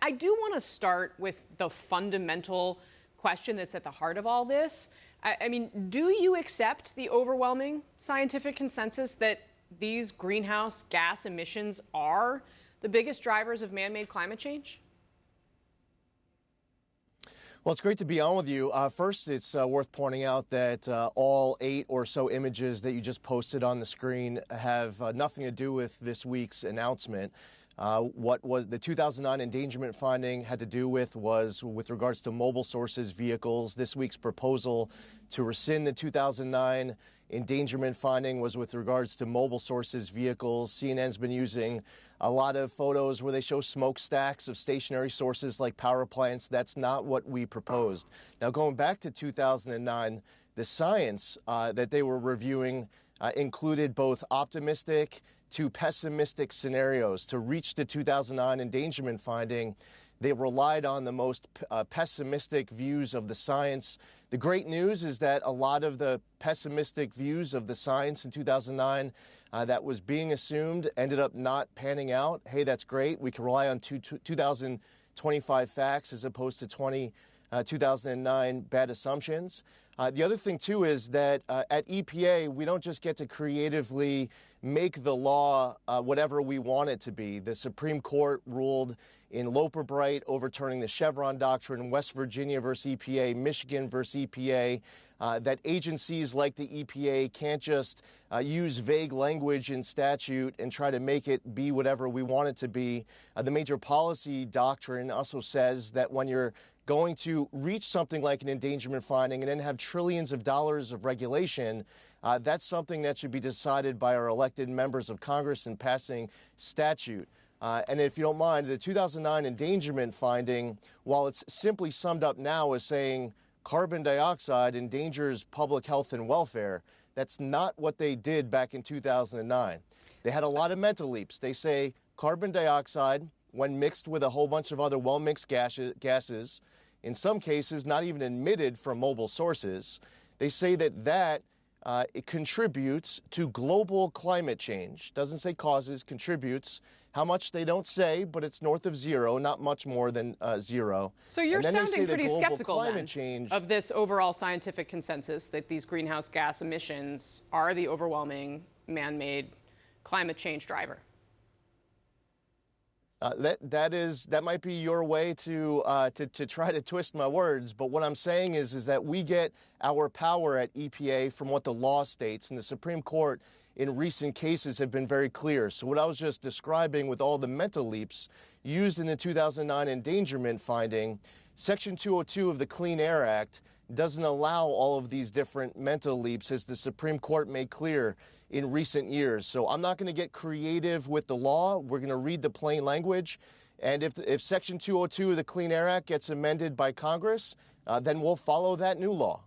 I do want to start with the fundamental question that's at the heart of all this. I mean, do you accept the overwhelming scientific consensus that these greenhouse gas emissions are the biggest drivers of man-made climate change? Well, it's great to be on with you. First, it's worth pointing out that all 8 or so images that you just posted on the screen have nothing to do with this week's announcement. What was the 2009 endangerment finding had to do with was with regards to mobile sources vehicles. This week's proposal to rescind the 2009 endangerment finding was with regards to mobile sources vehicles. CNN's been using a lot of photos where they show smokestacks of stationary sources like power plants. That's not what we proposed. Now, going back to 2009, the science that they were reviewing included both optimistic to pessimistic scenarios. To reach the 2009 endangerment finding, they relied on the most pessimistic views of the science. The great news is that a lot of the pessimistic views of the science in 2009 that was being assumed ended up not panning out. Hey, that's great. We can rely on 2025 facts as opposed to 2009 bad assumptions. The other thing, too, is that at EPA, we don't just get to creatively make the law whatever we want it to be. The Supreme Court ruled in Loper-Bright, overturning the Chevron doctrine, West Virginia versus EPA, Michigan versus EPA, that agencies like the EPA can't just use vague language in statute and try to make it be whatever we want it to be. The major policy doctrine also says that when you're going to reach something like an endangerment finding and then have trillions of dollars of regulation, that's something that should be decided by our elected members of Congress in passing statute. And if you don't mind, the 2009 endangerment finding, while it's simply summed up now as saying carbon dioxide endangers public health and welfare, that's not what they did back in 2009. They had a lot of mental leaps. They say carbon dioxide, when mixed with a whole bunch of other well-mixed gases, in some cases not even emitted from mobile sources, they say that it contributes to global climate change. Doesn't say causes, contributes. How much they don't say, but it's north of zero, not much more than zero. So you're sounding pretty skeptical then change of this overall scientific consensus that these greenhouse gas emissions are the overwhelming man-made climate change driver. That might be your way to try to twist my words, but what I'm saying is that we get our power at EPA from what the law states, and the Supreme Court in recent cases have been very clear. So what I was just describing with all the mental leaps used in the 2009 endangerment finding, Section 202 of the Clean Air Act doesn't allow all of these different mental leaps, as the Supreme Court made clear in recent years. So I'm not going to get creative with the law. We're going to read the plain language. And if Section 202 of the Clean Air Act gets amended by Congress, then we'll follow that new law.